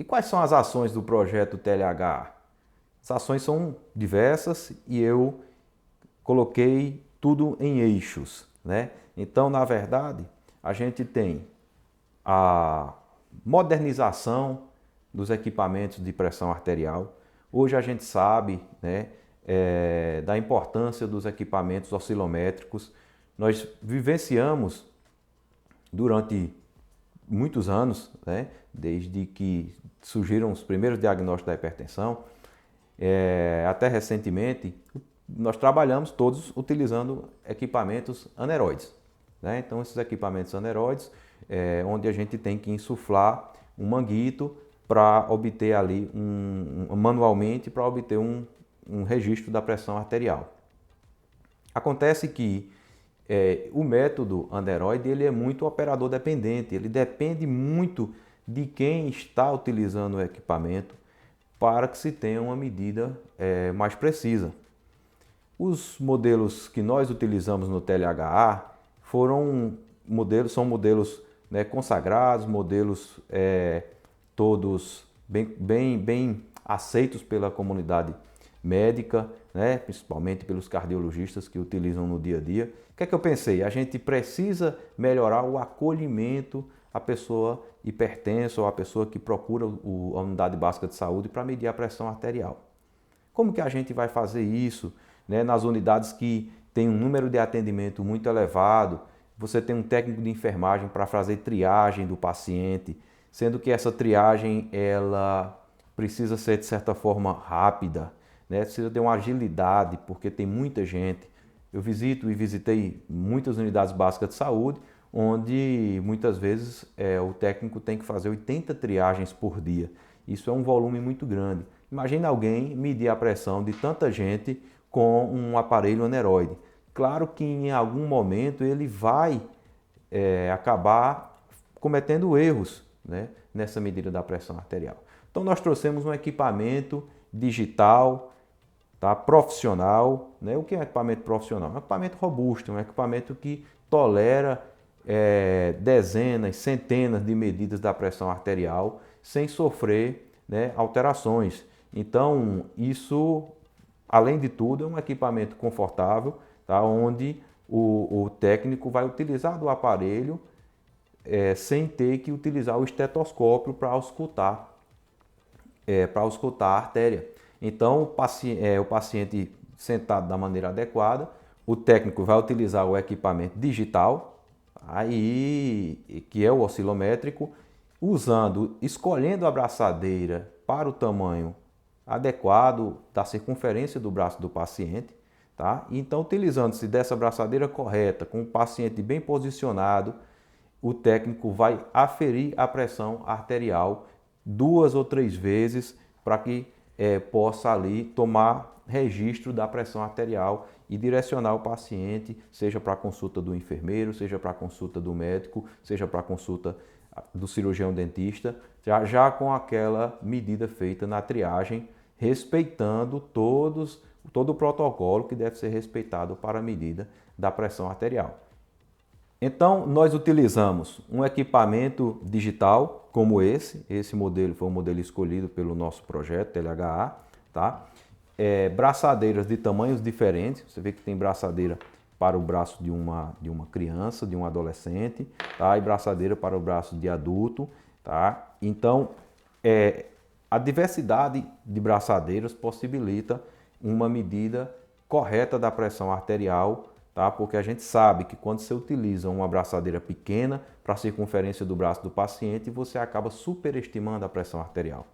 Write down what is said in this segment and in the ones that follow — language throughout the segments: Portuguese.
E quais são as ações do projeto TLHA? As ações são diversas e eu coloquei tudo em eixos, né? Então, na verdade, a gente tem a modernização dos equipamentos de pressão arterial. Hoje a gente sabe, né, da importância dos equipamentos oscilométricos. Nós vivenciamos durante muitos anos, né, desde que surgiram os primeiros diagnósticos da hipertensão, até recentemente, nós trabalhamos todos utilizando equipamentos aneroides, né? Então, esses equipamentos aneroides, onde a gente tem que insuflar um manguito para obter ali, manualmente, para obter um registro da pressão arterial. Acontece que o método aneroide ele é muito operador dependente, ele depende muito de quem está utilizando o equipamento para que se tenha uma medida mais precisa. Os modelos que nós utilizamos no TLHA são modelos, né, consagrados, modelos todos bem aceitos pela comunidade médica, né, principalmente pelos cardiologistas que utilizam no dia a dia. O que é que eu pensei? A gente precisa melhorar o acolhimento à pessoa hipertensa ou à pessoa que procura a unidade básica de saúde para medir a pressão arterial. Como que a gente vai fazer isso, né, nas unidades que tem um número de atendimento muito elevado? Você tem um técnico de enfermagem para fazer triagem do paciente, sendo que essa triagem ela precisa ser de certa forma rápida, né? Precisa ter uma agilidade, porque tem muita gente. Eu visitei muitas unidades básicas de saúde, onde muitas vezes o técnico tem que fazer 80 triagens por dia. Isso é um volume muito grande. Imagina alguém medir a pressão de tanta gente com um aparelho aneroide. Claro que em algum momento ele vai acabar cometendo erros, né, nessa medida da pressão arterial. Então nós trouxemos um equipamento digital, tá, profissional, né? O que é equipamento profissional? É um equipamento robusto, um equipamento que tolera dezenas, centenas de medidas da pressão arterial sem sofrer, né, alterações. Então isso, além de tudo, é um equipamento confortável, tá, onde o técnico vai utilizar do aparelho sem ter que utilizar o estetoscópio para auscultar a artéria. Então, o paciente sentado da maneira adequada, o técnico vai utilizar o equipamento digital, aí, que é o oscilométrico, escolhendo a braçadeira para o tamanho adequado da circunferência do braço do paciente, tá? Então, utilizando-se dessa braçadeira correta, com o paciente bem posicionado, o técnico vai aferir a pressão arterial 2 ou 3 vezes para que possa ali tomar registro da pressão arterial e direcionar o paciente, seja para a consulta do enfermeiro, seja para a consulta do médico, seja para a consulta do cirurgião dentista, já com aquela medida feita na triagem, respeitando todo o protocolo que deve ser respeitado para a medida da pressão arterial. Então, nós utilizamos um equipamento digital como esse modelo foi um modelo escolhido pelo nosso projeto TLHA, tá? Braçadeiras de tamanhos diferentes, você vê que tem braçadeira para o braço de uma criança, de um adolescente, tá? E braçadeira para o braço de adulto, tá? Então, a diversidade de braçadeiras possibilita uma medida correta da pressão arterial, tá? Porque a gente sabe que quando você utiliza uma braçadeira pequena para a circunferência do braço do paciente, você acaba superestimando a pressão arterial.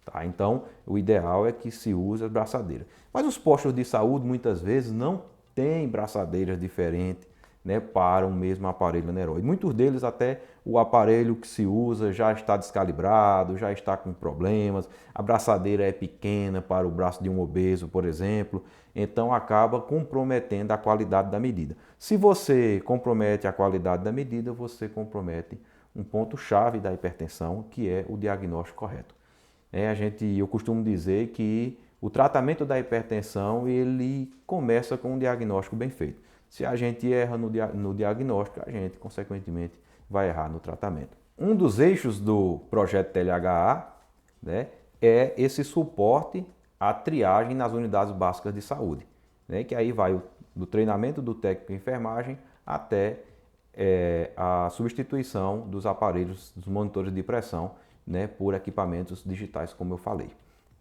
Tá? Então, o ideal é que se use a braçadeira. Mas os postos de saúde muitas vezes não têm braçadeiras diferentes, né, para o mesmo aparelho aneroide. Muitos deles até o aparelho que se usa já está descalibrado, já está com problemas, a braçadeira é pequena para o braço de um obeso, por exemplo, então acaba comprometendo a qualidade da medida. Se você compromete a qualidade da medida, você compromete um ponto-chave da hipertensão, que é o diagnóstico correto. Eu costumo dizer que o tratamento da hipertensão ele começa com um diagnóstico bem feito. Se a gente erra no diagnóstico, a gente, consequentemente, vai errar no tratamento. Um dos eixos do projeto TLHA né, é esse suporte à triagem nas unidades básicas de saúde, né, que aí vai do treinamento do técnico de enfermagem até a substituição dos aparelhos, dos monitores de pressão, né, por equipamentos digitais, como eu falei.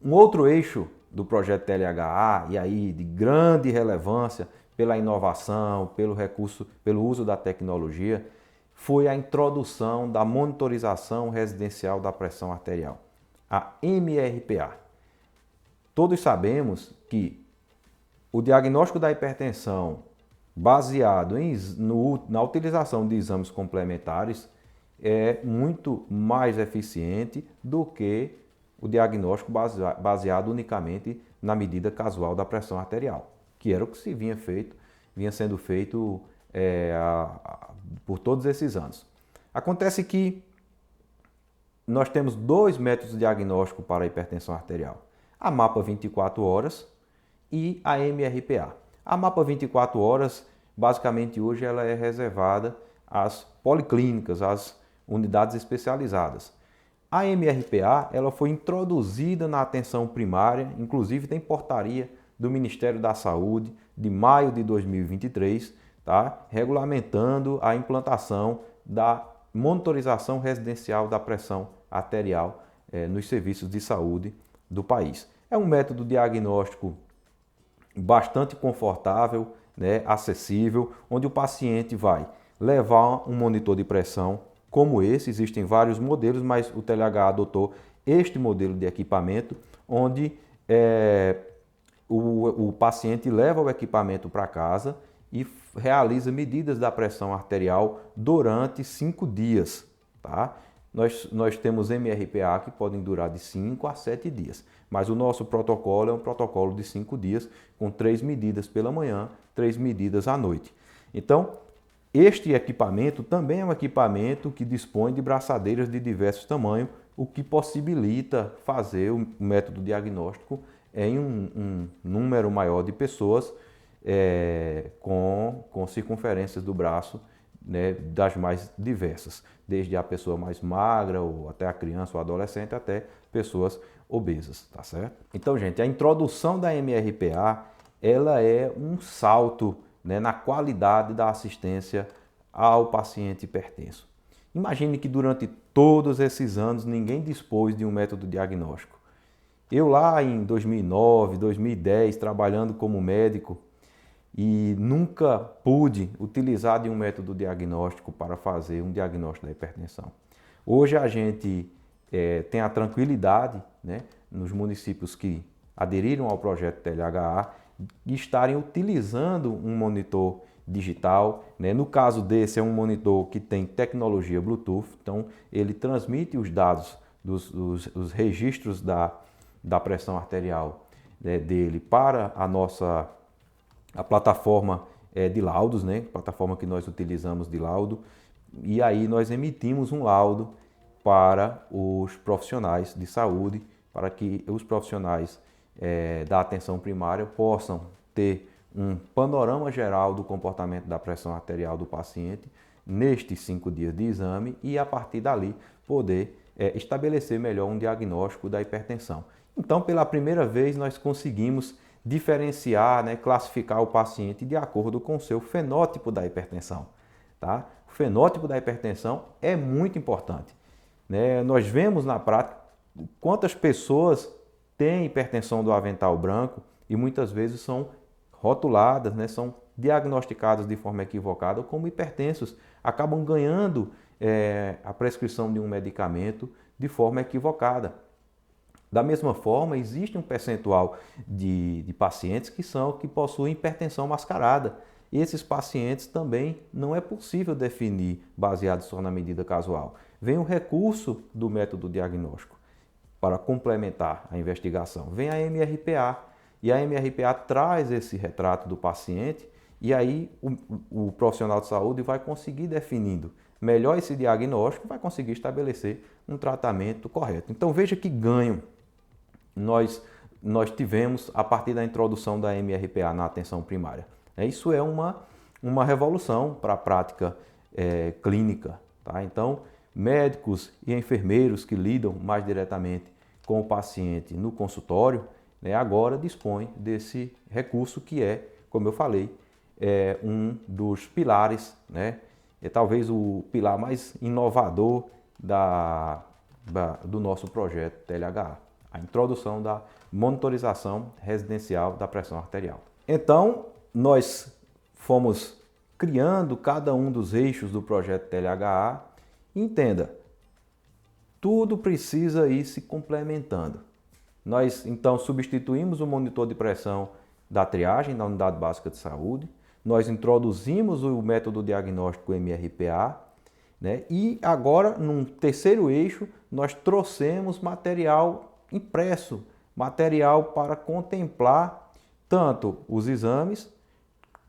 Um outro eixo do projeto TLHA, e aí de grande relevância pela inovação, pelo recurso, pelo uso da tecnologia, foi a introdução da monitorização residencial da pressão arterial, a MRPA. Todos sabemos que o diagnóstico da hipertensão baseado na utilização de exames complementares é muito mais eficiente do que o diagnóstico baseado unicamente na medida casual da pressão arterial, que era o que se vinha sendo feito por todos esses anos. Acontece que nós temos dois métodos de diagnóstico para a hipertensão arterial: a MAPA 24 horas e a MRPA. A MAPA 24 horas, basicamente hoje, ela é reservada às policlínicas, às unidades especializadas. A MRPA, ela foi introduzida na atenção primária, inclusive tem portaria do Ministério da Saúde de maio de 2023, tá? Regulamentando a implantação da monitorização residencial da pressão arterial nos serviços de saúde do país. É um método diagnóstico bastante confortável, né, acessível, onde o paciente vai levar um monitor de pressão como esse. Existem vários modelos, mas o TLHA adotou este modelo de equipamento, onde o paciente leva o equipamento para casa e realiza medidas da pressão arterial durante 5 dias. Tá? Nós temos MRPA que podem durar de 5 a 7 dias, mas o nosso protocolo é um protocolo de 5 dias, com 3 medidas pela manhã, 3 medidas à noite. Então, este equipamento também é um equipamento que dispõe de braçadeiras de diversos tamanhos, o que possibilita fazer o método diagnóstico em um número maior de pessoas com circunferências do braço, né, das mais diversas, desde a pessoa mais magra, ou até a criança ou adolescente, até pessoas obesas, tá certo? Então, gente, a introdução da MRPA, ela é um salto, né, na qualidade da assistência ao paciente hipertenso. Imagine que durante todos esses anos ninguém dispôs de um método diagnóstico. Eu lá em 2009, 2010, trabalhando como médico, e nunca pude utilizar de um método diagnóstico para fazer um diagnóstico da hipertensão. Hoje a gente tem a tranquilidade, né, nos municípios que aderiram ao projeto TLHA, de estarem utilizando um monitor digital, né? No caso desse é um monitor que tem tecnologia Bluetooth, então ele transmite os dados dos registros da pressão arterial, né, dele para a plataforma de laudos, né? Plataforma que nós utilizamos de laudo, e aí nós emitimos um laudo para os profissionais de saúde, para que os profissionais da atenção primária possam ter um panorama geral do comportamento da pressão arterial do paciente nestes 5 dias de exame e, a partir dali, poder estabelecer melhor um diagnóstico da hipertensão. Então, pela primeira vez, nós conseguimos diferenciar, né, classificar o paciente de acordo com o seu fenótipo da hipertensão. Tá? O fenótipo da hipertensão é muito importante, né? Nós vemos na prática quantas pessoas têm hipertensão do avental branco e muitas vezes são rotuladas, né, são diagnosticadas de forma equivocada como hipertensos, acabam ganhando a prescrição de um medicamento de forma equivocada. Da mesma forma, existe um percentual de pacientes que possuem hipertensão mascarada. E esses pacientes também não é possível definir baseado só na medida casual. Vem o recurso do método diagnóstico para complementar a investigação. Vem a MRPA, e a MRPA traz esse retrato do paciente, e aí o profissional de saúde vai conseguir definindo melhor esse diagnóstico, vai conseguir estabelecer um tratamento correto. Então veja que ganho nós tivemos a partir da introdução da MRPA na atenção primária. Isso é uma revolução para a prática clínica. Tá? Então, médicos e enfermeiros que lidam mais diretamente com o paciente no consultório, né, agora dispõe desse recurso que é, como eu falei, um dos pilares, né, é talvez o pilar mais inovador do nosso projeto TLHA, a introdução da monitorização residencial da pressão arterial. Então, nós fomos criando cada um dos eixos do projeto TLHA. Entenda, tudo precisa ir se complementando. Nós, então, substituímos o monitor de pressão da triagem da Unidade Básica de Saúde, nós introduzimos o método diagnóstico MRPA, né? E agora, num terceiro eixo, nós trouxemos material impresso, material para contemplar tanto os exames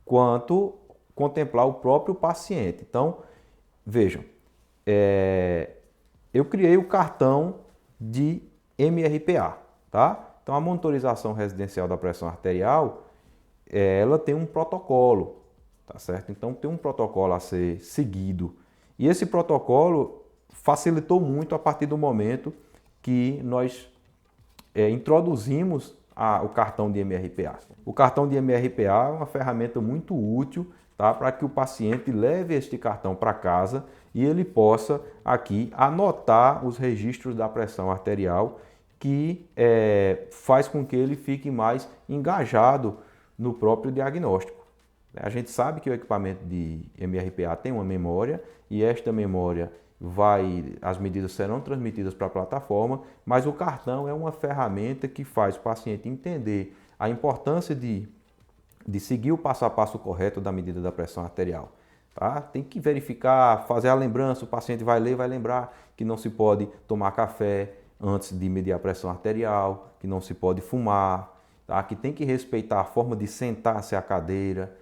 quanto contemplar o próprio paciente. Então, vejam, eu criei o cartão de MRPA, tá? Então, a monitorização residencial da pressão arterial, ela tem um protocolo, tá certo? Então, tem um protocolo a ser seguido. E esse protocolo facilitou muito a partir do momento que nós introduzimos o cartão de MRPA. O cartão de MRPA é uma ferramenta muito útil, tá, para que o paciente leve este cartão para casa e ele possa aqui anotar os registros da pressão arterial, que faz com que ele fique mais engajado no próprio diagnóstico. A gente sabe que o equipamento de MRPA tem uma memória e esta memória as medidas serão transmitidas para a plataforma, mas o cartão é uma ferramenta que faz o paciente entender a importância de seguir o passo a passo correto da medida da pressão arterial. Tá? Tem que verificar, fazer a lembrança, o paciente vai ler, vai lembrar que não se pode tomar café antes de medir a pressão arterial, que não se pode fumar, tá? Que tem que respeitar a forma de sentar-se à cadeira,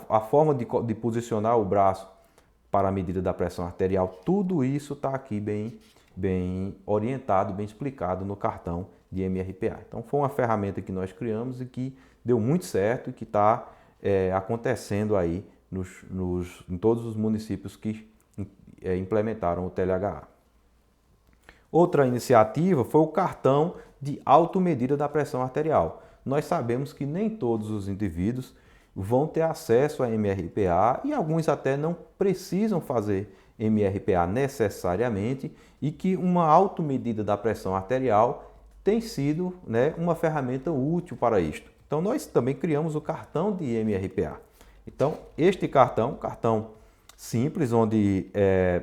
a forma de posicionar o braço para a medida da pressão arterial. Tudo isso está aqui bem orientado, bem explicado no cartão de MRPA. Então foi uma ferramenta que nós criamos e que deu muito certo e que está acontecendo aí em todos os municípios que implementaram o TLHA. Outra iniciativa foi o cartão de automedida da pressão arterial. Nós sabemos que nem todos os indivíduos vão ter acesso a MRPA e alguns até não precisam fazer MRPA necessariamente, e que uma automedida da pressão arterial tem sido, né, uma ferramenta útil para isto. Então nós também criamos o cartão de MRPA. Então este cartão simples, onde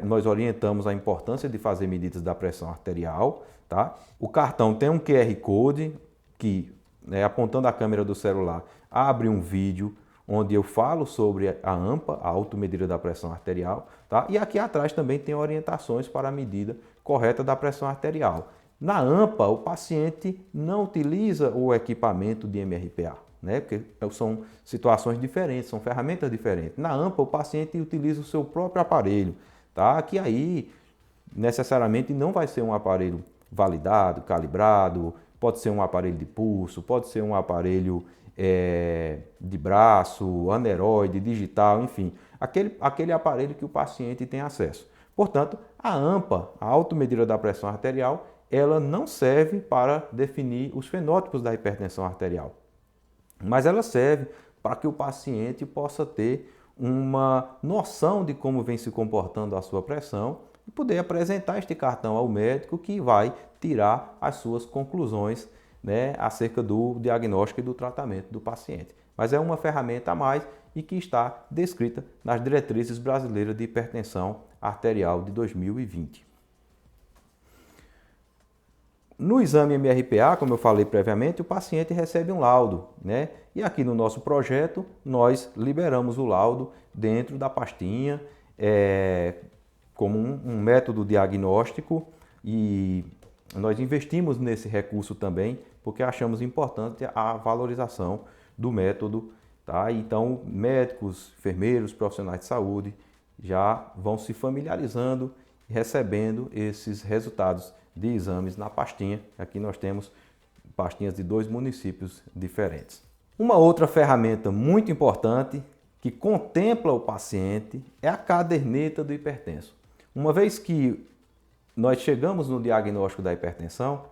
nós orientamos a importância de fazer medidas da pressão arterial, tá? O cartão tem um QR Code que, apontando a câmera do celular, abre um vídeo onde eu falo sobre a AMPA, a automedida da pressão arterial, tá? E aqui atrás também tem orientações para a medida correta da pressão arterial. Na AMPA, o paciente não utiliza o equipamento de MRPA, né? Porque são situações diferentes, são ferramentas diferentes. Na AMPA, o paciente utiliza o seu próprio aparelho, tá? Que aí necessariamente não vai ser um aparelho validado, calibrado, pode ser um aparelho de pulso, pode ser um aparelho de braço, aneroide, digital, enfim, aquele aparelho que o paciente tem acesso. Portanto, a AMPA, a automedida da pressão arterial, ela não serve para definir os fenótipos da hipertensão arterial, mas ela serve para que o paciente possa ter uma noção de como vem se comportando a sua pressão e poder apresentar este cartão ao médico, que vai tirar as suas conclusões, né, acerca do diagnóstico e do tratamento do paciente. Mas é uma ferramenta a mais e que está descrita nas diretrizes brasileiras de hipertensão arterial de 2020. No exame MRPA, como eu falei previamente, o paciente recebe um laudo, né? E aqui no nosso projeto nós liberamos o laudo dentro da pastinha como um método diagnóstico, e nós investimos nesse recurso também porque achamos importante a valorização do método, tá? Então, médicos, enfermeiros, profissionais de saúde já vão se familiarizando e recebendo esses resultados de exames na pastinha. Aqui nós temos pastinhas de 2 municípios diferentes. Uma outra ferramenta muito importante que contempla o paciente é a caderneta do hipertenso. Uma vez que nós chegamos no diagnóstico da hipertensão,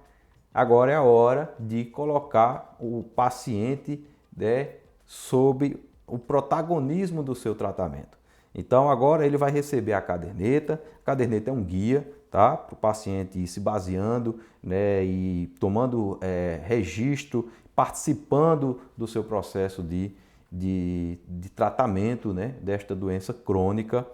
agora é a hora de colocar o paciente, né, sob o protagonismo do seu tratamento. Então agora ele vai receber a caderneta é um guia, tá? Para o paciente ir se baseando, né, e tomando registro, participando do seu processo de tratamento, né, desta doença crônica.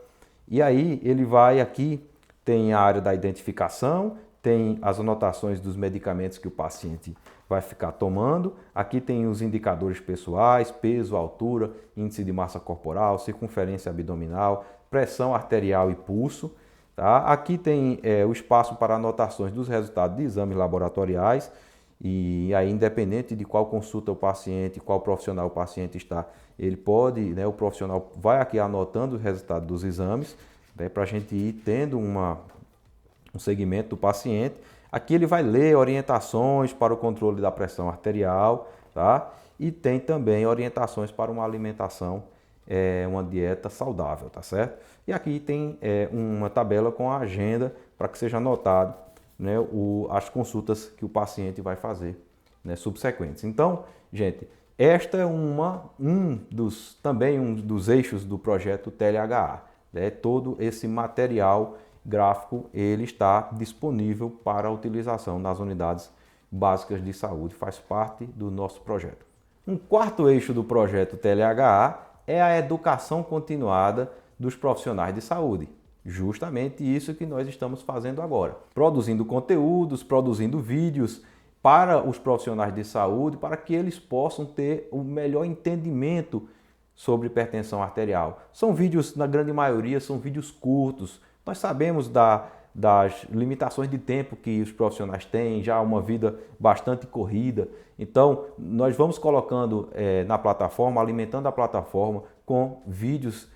E aí ele vai aqui, tem a área da identificação, tem as anotações dos medicamentos que o paciente vai ficar tomando. Aqui tem os indicadores pessoais, peso, altura, índice de massa corporal, circunferência abdominal, pressão arterial e pulso. Tá? Aqui tem o espaço para anotações dos resultados de exames laboratoriais. E aí, independente de qual consulta o paciente, qual profissional o paciente está, ele pode, né, o profissional vai aqui anotando os resultados dos exames, né, para a gente ir tendo um segmento do paciente. Aqui ele vai ler orientações para o controle da pressão arterial, tá? E tem também orientações para uma alimentação, uma dieta saudável, tá certo? E aqui tem uma tabela com a agenda para que seja anotado, né, as consultas que o paciente vai fazer, né, subsequentes. Então, gente, esta é também um dos eixos do projeto TLHA, né? Todo esse material gráfico ele está disponível para utilização nas unidades básicas de saúde, faz parte do nosso projeto. Um quarto eixo do projeto TLHA é a educação continuada dos profissionais de saúde. Justamente isso que nós estamos fazendo agora. Produzindo conteúdos, produzindo vídeos para os profissionais de saúde, para que eles possam ter o melhor entendimento sobre hipertensão arterial. São vídeos, na grande maioria, são vídeos curtos. Nós sabemos das limitações de tempo que os profissionais têm, já uma vida bastante corrida. Então, nós vamos colocando na plataforma, alimentando a plataforma com vídeos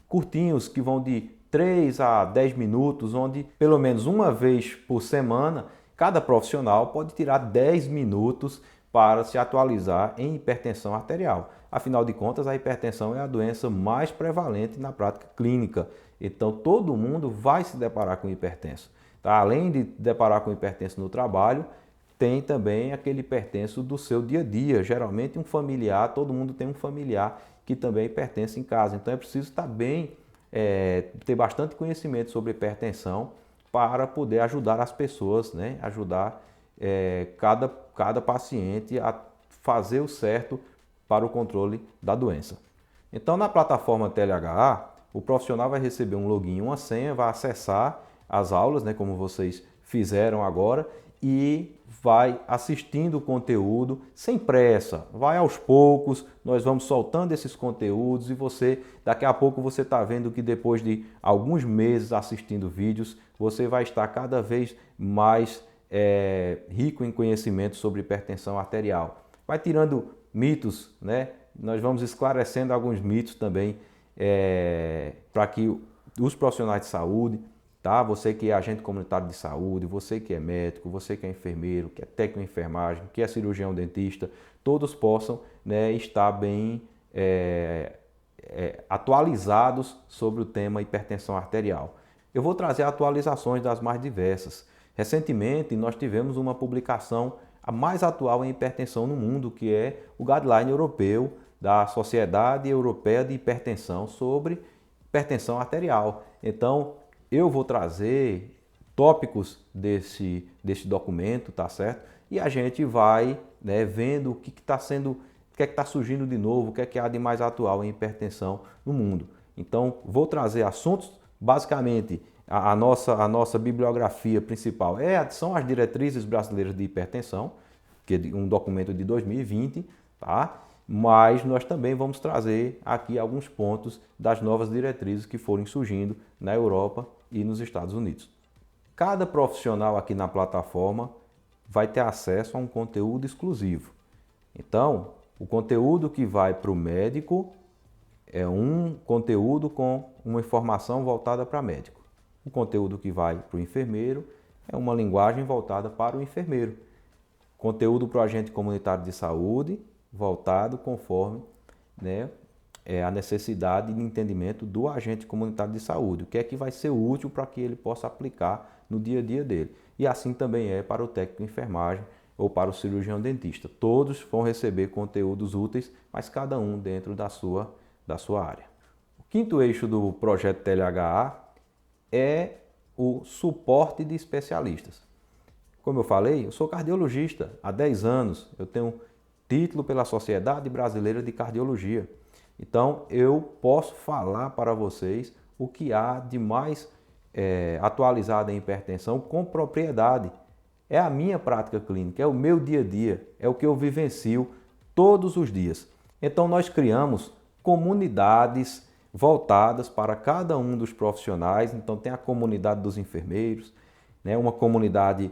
curtinhos que vão de 3 a 10 minutos, onde pelo menos uma vez por semana, cada profissional pode tirar 10 minutos para se atualizar em hipertensão arterial. Afinal de contas, a hipertensão é a doença mais prevalente na prática clínica. Então, todo mundo vai se deparar com hipertenso. Tá? Além de deparar com hipertenso no trabalho, tem também aquele hipertenso do seu dia a dia. Geralmente um familiar, todo mundo tem um familiar que também é hipertenso em casa. Então, é preciso estar bem, ter bastante conhecimento sobre hipertensão para poder ajudar as pessoas, né? Ajudar cada paciente a fazer o certo para o controle da doença. Então, na plataforma TLHA, o profissional vai receber um login e uma senha, vai acessar as aulas, né, como vocês fizeram agora, e vai assistindo o conteúdo sem pressa, vai aos poucos, nós vamos soltando esses conteúdos e daqui a pouco você está vendo que depois de alguns meses assistindo vídeos, você vai estar cada vez mais rico em conhecimento sobre hipertensão arterial. Vai tirando mitos, né? Nós vamos esclarecendo alguns mitos também para que os profissionais de saúde, tá? Você que é agente comunitário de saúde, você que é médico, você que é enfermeiro, que é técnico de enfermagem, que é cirurgião dentista, todos possam, né, estar bem atualizados sobre o tema hipertensão arterial. Eu vou trazer atualizações das mais diversas. Recentemente, nós tivemos uma publicação, a mais atual em hipertensão no mundo, que é o Guideline Europeu da Sociedade Europeia de Hipertensão sobre hipertensão arterial. Então, eu vou trazer tópicos desse documento, tá certo? E a gente vai, né, vendo o que está surgindo de novo, o que há de mais atual em hipertensão no mundo. Então, vou trazer assuntos, basicamente, a nossa bibliografia principal são as Diretrizes Brasileiras de Hipertensão, que é um documento de 2020, tá? Mas nós também vamos trazer aqui alguns pontos das novas diretrizes que forem surgindo na Europa e nos Estados Unidos. Cada profissional aqui na plataforma vai ter acesso a um conteúdo exclusivo. Então, o conteúdo que vai para o médico é um conteúdo com uma informação voltada para médico. O conteúdo que vai para o enfermeiro é uma linguagem voltada para o enfermeiro. Conteúdo para o agente comunitário de saúde, voltado conforme, né, a necessidade de entendimento do agente comunitário de saúde. O que é que vai ser útil para que ele possa aplicar no dia a dia dele. E assim também é para o técnico de enfermagem, ou para o cirurgião dentista. Todos vão receber conteúdos úteis, mas cada um dentro da sua área. O quinto eixo do projeto TLHA é o suporte de especialistas. Como eu falei, eu sou cardiologista há 10 anos, eu tenho título pela Sociedade Brasileira de Cardiologia. Então, eu posso falar para vocês o que há de mais atualizado em hipertensão com propriedade. É a minha prática clínica, é o meu dia a dia, é o que eu vivencio todos os dias. Então, nós criamos comunidades voltadas para cada um dos profissionais. Então, tem a comunidade dos enfermeiros, né? Uma comunidade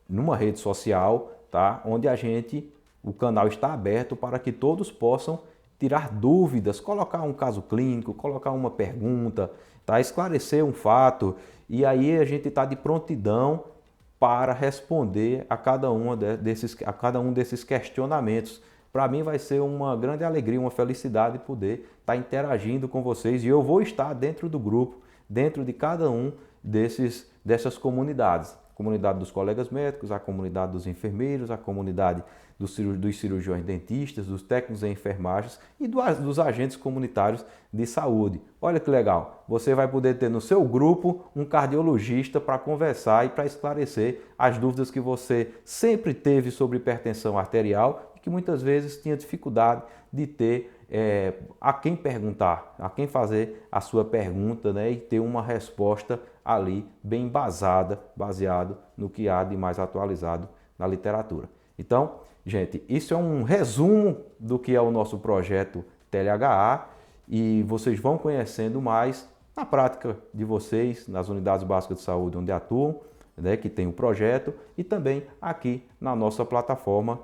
numa rede social, tá? Onde o canal está aberto para que todos possam tirar dúvidas, colocar um caso clínico, colocar uma pergunta, tá? Esclarecer um fato, e aí a gente está de prontidão para responder a cada um desses questionamentos. Para mim vai ser uma grande alegria, uma felicidade poder estar interagindo com vocês, e eu vou estar dentro do grupo, dentro de cada um dessas comunidades. A comunidade dos colegas médicos, a comunidade dos enfermeiros, a comunidade dos cirurgiões dentistas, dos técnicos em enfermagens e dos agentes comunitários de saúde. Olha que legal, você vai poder ter no seu grupo um cardiologista para conversar e para esclarecer as dúvidas que você sempre teve sobre hipertensão arterial e que muitas vezes tinha dificuldade de ter a quem perguntar, a quem fazer a sua pergunta, né, e ter uma resposta ali bem baseado no que há de mais atualizado na literatura. Então, gente, isso é um resumo do que é o nosso projeto TLHA, e vocês vão conhecendo mais na prática de vocês, nas unidades básicas de saúde onde atuam, né, que tem o projeto, e também aqui na nossa plataforma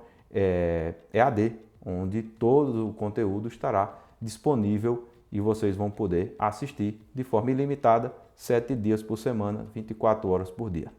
EAD, onde todo o conteúdo estará disponível e vocês vão poder assistir de forma ilimitada, 7 dias por semana, 24 horas por dia.